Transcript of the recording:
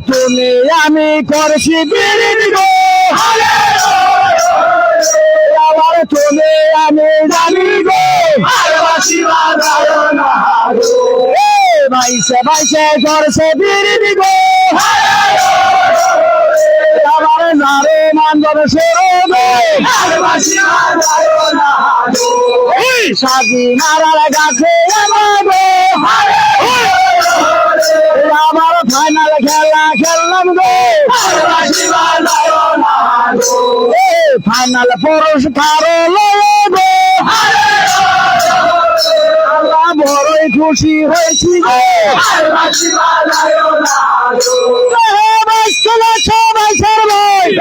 তুমি আমি করছি বিরিতি গো আবার তুমি আমি জানি গো ভাইসে ভাইসে করছে বিরিতি গো আবার নারে মানব সরে গো সাজি নারার গাছে আমার ফাইনাল খেলা খেললাম গো ফাইনাল পুরস্কার গো আল্লাহ বড়ই খুশি হয়েছি গো সবাই সবাই